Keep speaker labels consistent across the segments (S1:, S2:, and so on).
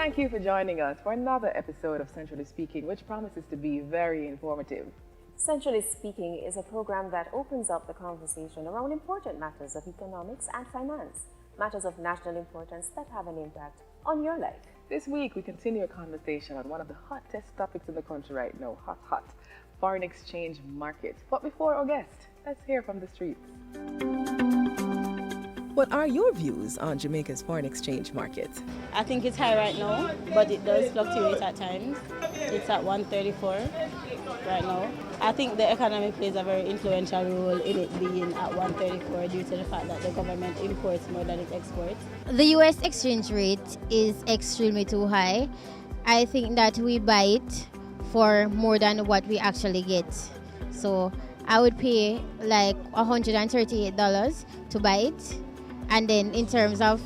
S1: Thank you for joining us for another episode of Centrally Speaking, which promises to be very informative.
S2: Centrally Speaking is a program that opens up the conversation around important matters of economics and finance, matters of national importance that have an impact on your life.
S1: This week, we continue a conversation on one of the hottest topics in the country right now, hot, foreign exchange market. But before our guest, let's hear from the streets. What are your views on Jamaica's foreign exchange market?
S3: I think it's high right now, but it does fluctuate at times. It's at 134 right now. I think the economy plays a very influential role in it being at 134 due to the fact that the government imports more than it exports.
S4: The US exchange rate is extremely too high. I think that we buy it for more than what we actually get. So I would pay like $138 to buy it. And then in terms of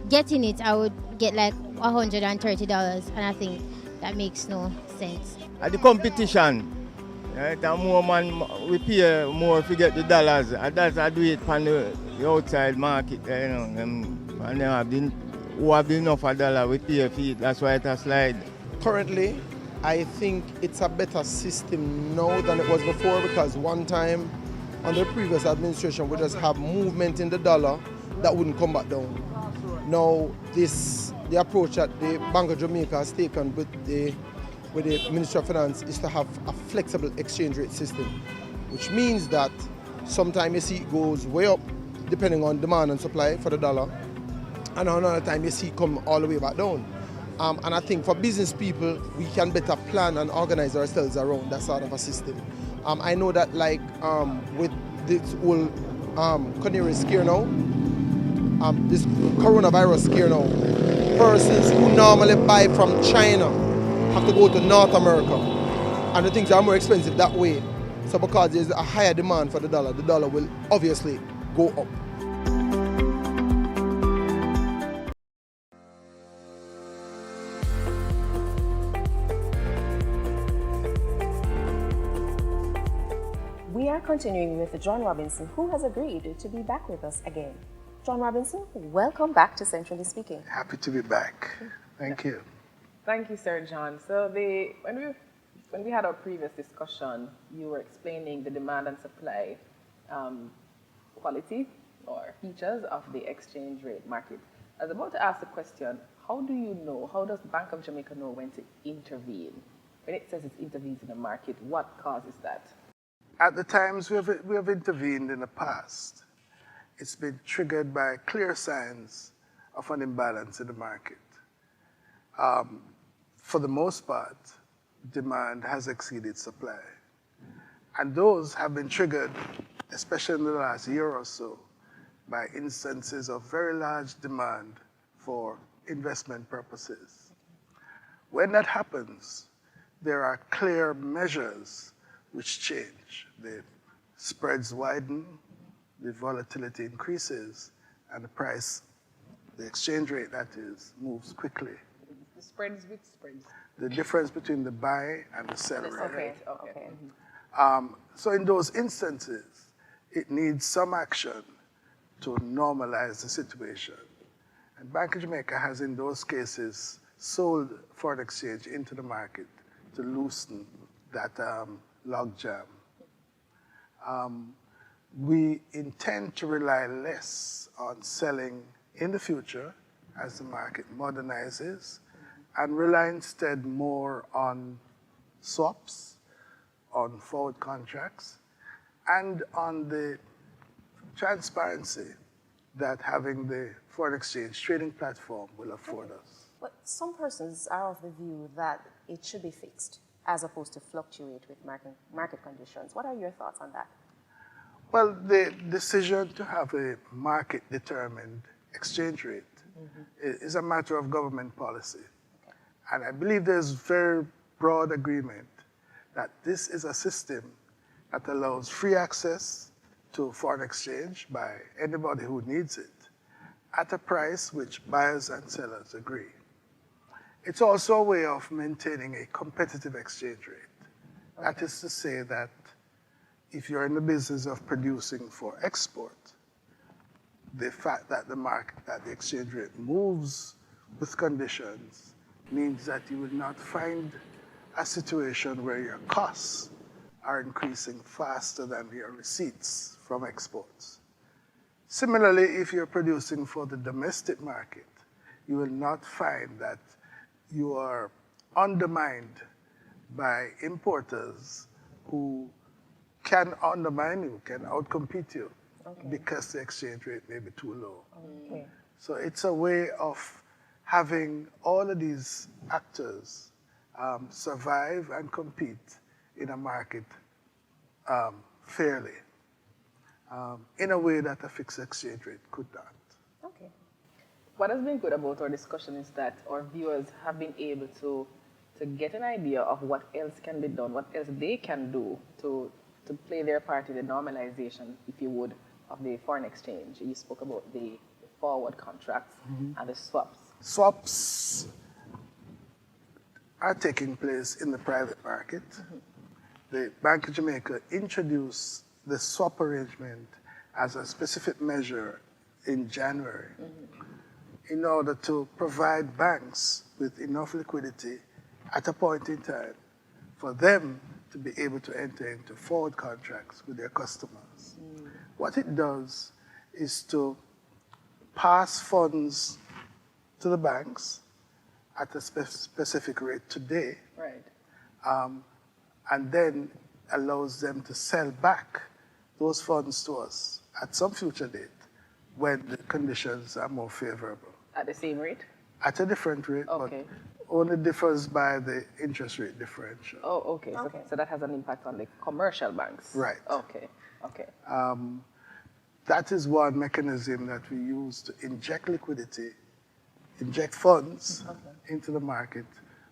S4: getting it, I would get like $130. And I think that makes no sense.
S5: At the competition, right, and more man, we pay more if we get the dollars. And that's I do it from the outside market, you know. And who have enough a dollar, we pay for it. That's why it has slide.
S6: Currently, I think it's a better system now than it was before, because one time under the previous administration we just have movement in the dollar that wouldn't come back down. Now the approach that the Bank of Jamaica has taken with the Ministry of Finance is to have a flexible exchange rate system, which means that sometimes you see it goes way up depending on demand and supply for the dollar, and another time you see it come all the way back down. And I think for business people, we can better plan and organize ourselves around that sort of a system. I know that like with this whole canary scare now, this coronavirus scare now, persons who normally buy from China have to go to North America, and the things are more expensive that way. So because there's a higher demand for the dollar will obviously go up.
S2: We are continuing with John Robinson, who has agreed to be back with us again. John Robinson, welcome back to Centrally Speaking.
S7: Happy to be back. Thank you.
S1: Thank you, Sir John. So when we had our previous discussion, you were explaining the demand and supply quality or features of the exchange rate market. I was about to ask the question, how does Bank of Jamaica know when to intervene? When it says it intervenes in the market, what causes that?
S7: At the times we have intervened in the past, it's been triggered by clear signs of an imbalance in the market. For the most part, demand has exceeded supply. And those have been triggered, especially in the last year or so, by instances of very large demand for investment purposes. When that happens, there are clear measures which change. The spreads widen, the volatility increases, and the price, the exchange rate that is, moves quickly.
S1: The spreads, which spreads?
S7: The difference between the buy and the sell rate.
S1: Okay.
S7: So in those instances, it needs some action to normalize the situation. And Bank of Jamaica has in those cases sold foreign exchange into the market to loosen that logjam. We intend to rely less on selling in the future as the market modernizes, and rely instead more on swaps, on forward contracts, and on the transparency that having the foreign exchange trading platform will afford us.
S2: But some persons are of the view that it should be fixed as opposed to fluctuate with market conditions. What are your thoughts on that?
S7: Well, the decision to have a market-determined exchange rate is a matter of government policy. Okay. And I believe there's very broad agreement that this is a system that allows free access to foreign exchange by anybody who needs it at a price which buyers and sellers agree. It's also a way of maintaining a competitive exchange rate. Okay. That is to say that if you're in the business of producing for export, the fact that the exchange rate moves with conditions means that you will not find a situation where your costs are increasing faster than your receipts from exports. Similarly, if you're producing for the domestic market, you will not find that you are undermined by importers who can undermine you, can outcompete you, because the exchange rate may be too low.
S2: Okay.
S7: So it's a way of having all of these actors survive and compete in a market fairly, in a way that a fixed exchange rate could not.
S2: Okay.
S1: What has been good about our discussion is that our viewers have been able to get an idea of what else can be done, what else they can do to play their part in the normalization, if you would, of the foreign exchange. You spoke about the forward contracts and the swaps.
S7: Swaps are taking place in the private market. The Bank of Jamaica introduced the swap arrangement as a specific measure in January in order to provide banks with enough liquidity at a point in time for them to be able to enter into forward contracts with their customers. What it does is to pass funds to the banks at a specific rate today,
S1: Right.
S7: and then allows them to sell back those funds to us at some future date when the conditions are more favorable.
S1: At the same rate?
S7: At a different rate,
S1: Okay.
S7: but only differs by the interest rate differential.
S1: Oh, okay.
S2: Okay.
S1: So that has an impact on the commercial banks.
S7: Right.
S1: Okay. Okay.
S7: That is one mechanism that we use to inject liquidity, inject funds into the market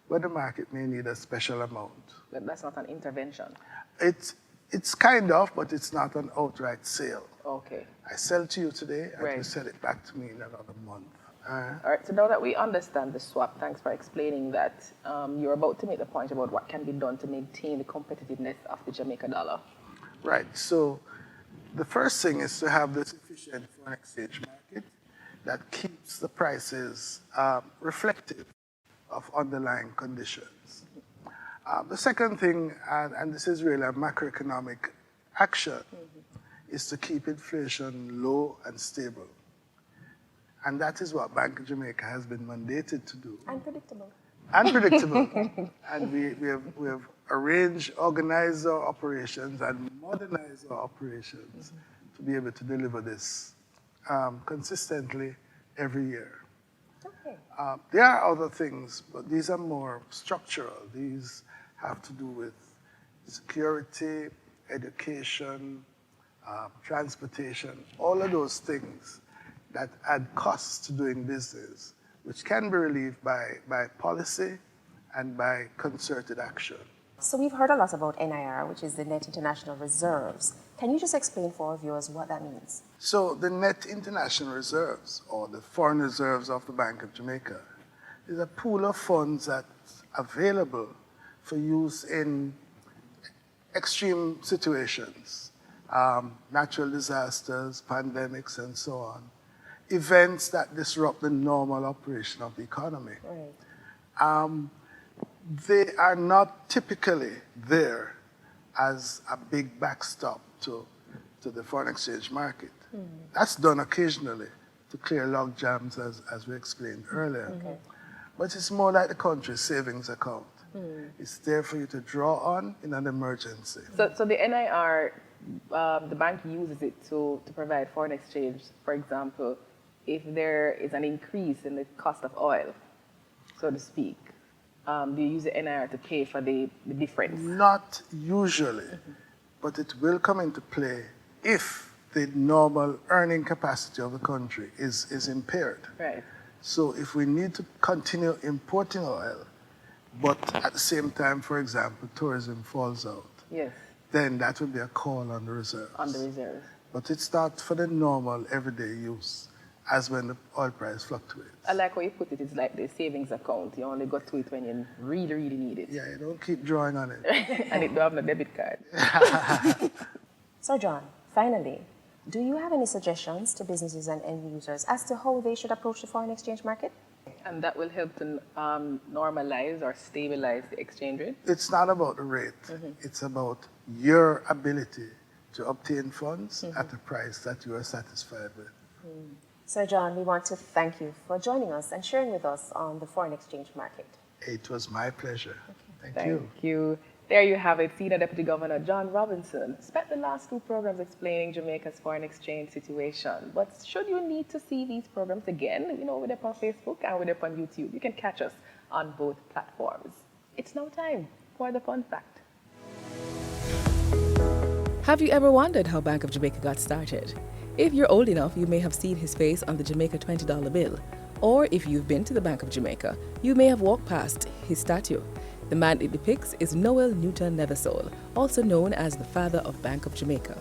S7: when the market may need a special amount.
S1: But that's not an intervention.
S7: It's kind of, but it's not an outright sale.
S1: Okay.
S7: I sell to you today, and
S1: Right.
S7: you sell it back to me in another month.
S1: All right. So now that we understand the swap, thanks for explaining that. You're about to make the point about what can be done to maintain the competitiveness of the Jamaica dollar.
S7: Right. So the first thing is to have this efficient foreign exchange market that keeps the prices reflective of underlying conditions. The second thing, and this is really a macroeconomic action, is to keep inflation low and stable. And that is what Bank of Jamaica has been mandated to do.
S2: Unpredictable.
S7: Unpredictable. And we have arranged, organized our operations and modernized our operations to be able to deliver this consistently every year.
S2: Okay.
S7: There are other things, but these are more structural. These have to do with security, education, transportation, all of those things that add costs to doing business, which can be relieved by policy and by concerted action.
S2: So we've heard a lot about NIR, which is the Net International Reserves. Can you just explain for our viewers what that means?
S7: So the net international reserves, or the foreign reserves of the Bank of Jamaica, is a pool of funds that's available for use in extreme situations, natural disasters, pandemics, and so on. Events that disrupt the normal operation of the economy.
S2: Right.
S7: They are not typically there as a big backstop to the foreign exchange market. That's done occasionally to clear log jams, as we explained earlier.
S2: Okay.
S7: But it's more like the country's savings account. It's there for you to draw on in an emergency.
S1: So the NIR, the bank uses it to provide foreign exchange. For example, if there is an increase in the cost of oil, so to speak, do you use the NIR to pay for the difference?
S7: Not usually, but it will come into play if the normal earning capacity of the country is impaired.
S1: Right.
S7: So if we need to continue importing oil, but at the same time, for example, tourism falls out,
S1: Yes.
S7: then that would be a call on the reserves.
S1: On the reserves.
S7: But it's not for the normal everyday use, as when the oil price fluctuates.
S1: I like how you put it. It's like the savings account. You only go to it when you really, really need it.
S7: Yeah, you don't keep drawing on it.
S1: And it don't have no debit card.
S2: So John, finally, do you have any suggestions to businesses and end users as to how they should approach the foreign exchange market?
S1: And that will help to normalize or stabilize the exchange rate?
S7: It's not about the rate. It's about your ability to obtain funds at a price that you are satisfied with.
S2: Sir John, we want to thank you for joining us and sharing with us on the foreign exchange market.
S7: It was my pleasure. Thank
S1: Thank
S7: you.
S1: you. There you have it. Senior Deputy Governor John Robinson spent the last 2 programs explaining Jamaica's foreign exchange situation. But should you need to see these programs again, we're up on Facebook and we're up on YouTube. You can catch us on both platforms. It's now time for the fun fact. Have you ever wondered how Bank of Jamaica got started? If you're old enough, you may have seen his face on the Jamaica $20 bill. Or if you've been to the Bank of Jamaica, you may have walked past his statue. The man it depicts is Noel Newton Nethersole, also known as the father of Bank of Jamaica.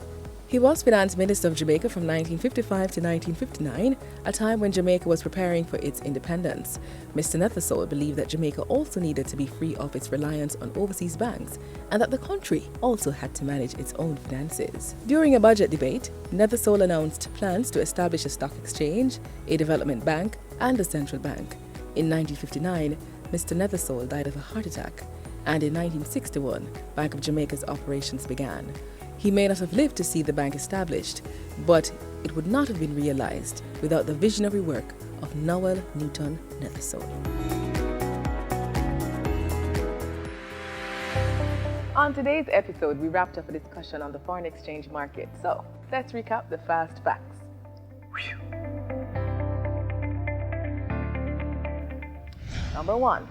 S1: He was Finance Minister of Jamaica from 1955 to 1959, a time when Jamaica was preparing for its independence. Mr. Nethersole believed that Jamaica also needed to be free of its reliance on overseas banks and that the country also had to manage its own finances. During a budget debate, Nethersole announced plans to establish a stock exchange, a development bank, and a central bank. In 1959, Mr. Nethersole died of a heart attack, and in 1961, Bank of Jamaica's operations began. He may not have lived to see the bank established, but it would not have been realized without the visionary work of Noel Newton Nethersole. On today's episode, we wrapped up a discussion on the foreign exchange market. So let's recap the fast facts. Number 1,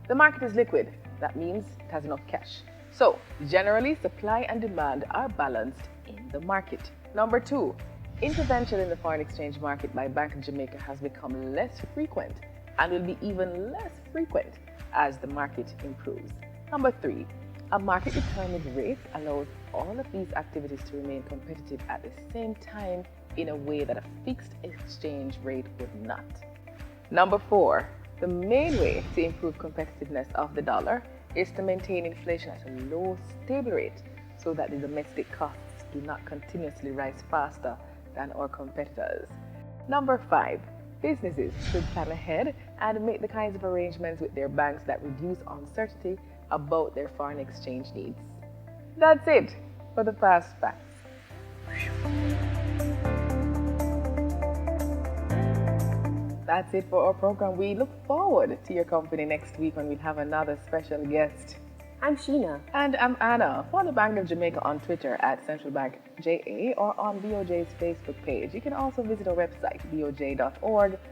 S1: the market is liquid. That means it has enough cash. So, generally, supply and demand are balanced in the market. Number 2, intervention in the foreign exchange market by Bank of Jamaica has become less frequent and will be even less frequent as the market improves. Number 3, a market-determined rate allows all of these activities to remain competitive at the same time in a way that a fixed exchange rate would not. Number 4, the main way to improve competitiveness of the dollar is to maintain inflation at a low, stable rate so that the domestic costs do not continuously rise faster than our competitors. Number 5, businesses should plan ahead and make the kinds of arrangements with their banks that reduce uncertainty about their foreign exchange needs. That's it for the fast facts. That's it for our program. We look forward to your company next week when we'll have another special guest.
S2: I'm Sheena.
S1: And I'm Anna. Follow Bank of Jamaica on Twitter at Central Bank JA or on BOJ's Facebook page. You can also visit our website, boj.org.jm.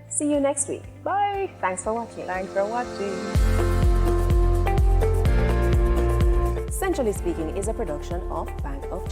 S2: See you next week.
S1: Bye.
S2: Thanks for watching.
S1: Thanks for watching.
S2: Centrally Speaking is a production of Bank of Jamaica.